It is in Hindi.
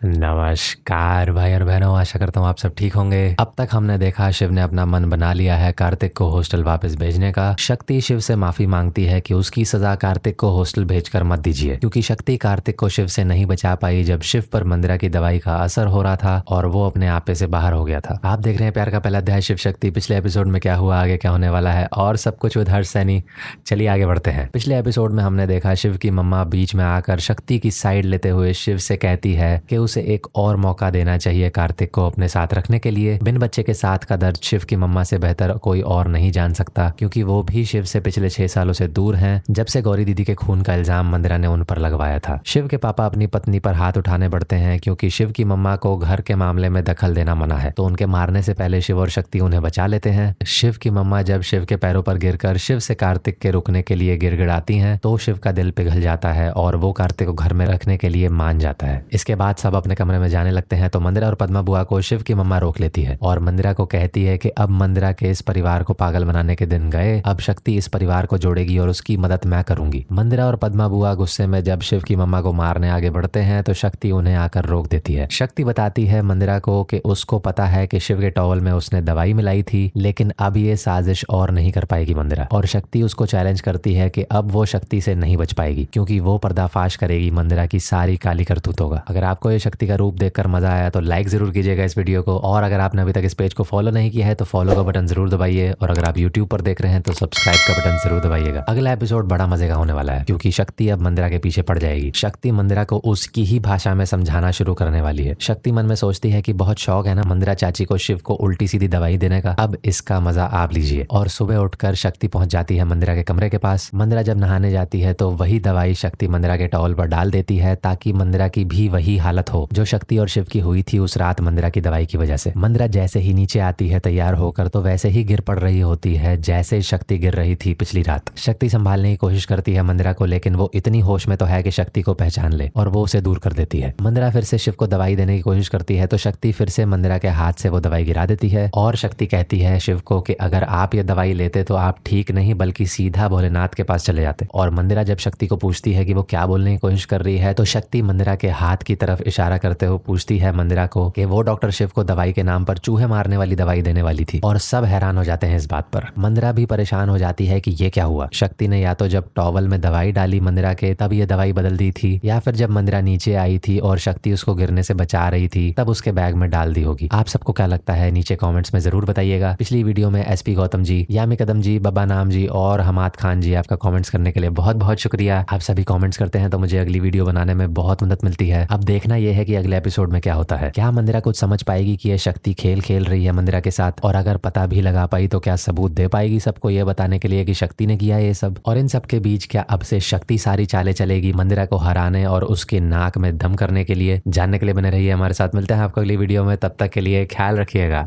नमस्कार भाई और बहनों, आशा करता हूँ आप सब ठीक होंगे। अब तक हमने देखा शिव ने अपना मन बना लिया है कार्तिक को हॉस्टल वापस भेजने का। शक्ति शिव से माफी मांगती है कि उसकी सजा कार्तिक को हॉस्टल भेजकर मत दीजिए, क्योंकि शक्ति कार्तिक को शिव से नहीं बचा पाई जब शिव पर मंदिरा की दवाई का असर हो रहा था और वो अपने आपे से बाहर हो गया था। आप देख रहे हैं प्यार का पहला अध्याय शिव शक्ति। पिछले एपिसोड में क्या हुआ, आगे क्या होने वाला है और सब कुछ विद हर्ष सैनी। चलिए आगे बढ़ते हैं। पिछले एपिसोड में हमने देखा शिव की मम्मा बीच में आकर शक्ति की साइड लेते हुए शिव से कहती है कि उसे एक और मौका देना चाहिए कार्तिक को अपने साथ रखने के लिए। बिन बच्चे के साथ का दर्द शिव की मम्मा से बेहतर कोई और नहीं जान सकता, क्योंकि वो भी शिव से पिछले 6 सालों से दूर हैं, जब से गौरी दीदी के खून का इल्जाम मंदिरा ने उन पर लगवाया था। शिव के पापा अपनी पत्नी पर हाथ उठाने बढ़ते हैं, क्योंकि शिव की मम्मा को घर के मामले में दखल देना मना है, तो उनके मारने से पहले शिव और शक्ति उन्हें बचा लेते हैं। शिव की मम्मा जब शिव के पैरों पर गिरकर शिव से कार्तिक के रुकने के लिए गिड़गिड़ाती हैं, तो शिव का दिल पिघल जाता है और वो कार्तिक को घर में रखने के लिए मान जाता है। इसके बाद सब अपने कमरे में जाने लगते हैं, तो मंदिरा और पद्मा बुआ को शिव की मम्मा रोक लेती है और मंदिरा को कहती है कि अब मंदिरा के इस परिवार को पागल बनाने के दिन गए, अब शक्ति इस परिवार को जोड़ेगी और उसकी मदद मैं करूंगी। मंदिरा और पद्मा बुआ गुस्से में जब शिव की मम्मा को मारने आगे बढ़ते हैं, तो शक्ति उन्हें आकर रोक देती है। शक्ति बताती है मंदिरा को कि उसको पता है कि शिव के टॉवल में उसने दवाई मिलाई थी, लेकिन अब ये साजिश और नहीं कर पाएगी मंदिरा। और शक्ति उसको चैलेंज करती है कि अब वो शक्ति से नहीं बच पाएगी, क्योंकि वो पर्दाफाश करेगी मंदिरा की सारी काली करतूतों का। अगर आपको ये शक्ति का रूप देखकर मजा आया तो लाइक जरूर कीजिएगा इस वीडियो को, और अगर आपने अभी तक इस पेज को फॉलो नहीं किया है तो फॉलो का बटन जरूर दबाइए, और अगर आप यूट्यूब पर देख रहे हैं तो सब्सक्राइब का बटन जरूर दबाइएगा। अगला एपिसोड बड़ा मजे का होने वाला है, क्योंकि शक्ति अब मंदिरा के पीछे पड़ जाएगी। शक्ति मंदिरा को उसकी ही भाषा में समझाना शुरू करने वाली है। शक्ति मन में सोचती है कि बहुत शौक है ना मंदिरा चाची को शिव को उल्टी सीधी दवाई देने का, अब इसका मजा आप लीजिए। और सुबह उठकर शक्ति पहुंच जाती है मंदिरा के कमरे के पास। मंदिरा जब नहाने जाती है तो वही दवाई शक्ति मंदिरा के टॉवल पर डाल देती है, ताकि मंदिरा की भी वही हालत हो जो शक्ति और शिव की हुई थी उस रात मंदिरा की दवाई की वजह से। मंदिरा जैसे ही नीचे आती है तैयार होकर, तो वैसे ही गिर पड़ रही होती है जैसे शक्ति गिर रही थी पिछली रात। शक्ति संभालने की कोशिश करती है मंदिरा को, लेकिन वो इतनी होश में तो है कि शक्ति को पहचान ले और वो उसे दूर कर देती है। मंदिरा फिर से शिव को दवाई देने की कोशिश करती है, तो शक्ति फिर से मंदिरा के हाथ से वो दवाई गिरा देती है और शक्ति कहती है शिव को कि अगर आप ये दवाई लेते तो आप ठीक नहीं बल्कि सीधा भोलेनाथ के पास चले जाते। और मंदिरा जब शक्ति को पूछती है कि वो क्या बोलने की कोशिश कर रही है, तो शक्ति मंदिरा के हाथ की तरफ इशारा करते हुए पूछती है मंदिरा को कि वो डॉक्टर शिव को दवाई के नाम पर चूहे मारने वाली दवाई देने वाली थी। और सब हैरान हो जाते हैं इस बात पर। मंदिरा भी परेशान हो जाती है कि ये क्या हुआ। शक्ति ने या तो जब टॉवल में दवाई डाली मंदिरा के तब ये दवाई बदल दी थी, या फिर जब मंदिरा नीचे आई थी और शक्ति उसको गिरने से बचा रही थी तब उसके बैग में डाल दी होगी। आप सबको क्या लगता है नीचे कॉमेंट्स में जरूर बताइएगा। पिछली वीडियो में एसपी गौतम जी, यामी कदम जी, बब्बा नाम जी और हमाद खान जी, आपका कॉमेंट्स करने के लिए बहुत बहुत शुक्रिया। आप सभी कॉमेंट्स करते हैं तो मुझे अगली वीडियो बनाने में बहुत मदद मिलती है। अब देखना यह है कि अगले एपिसोड में क्या होता है। क्या मंदिरा कुछ समझ पाएगी कि ये शक्ति खेल खेल रही है मंदिरा के साथ, और अगर पता भी लगा पाई तो क्या सबूत दे पाएगी सबको ये बताने के लिए कि शक्ति ने किया ये सब। और इन सब के बीच क्या अब से शक्ति सारी चालें चलेगी मंदिरा को हराने और उसके नाक में दम करने के लिए। जानने के लिए बने रहिए हमारे साथ। मिलते हैं आपको अगली वीडियो में, तब तक के लिए ख्याल रखिएगा।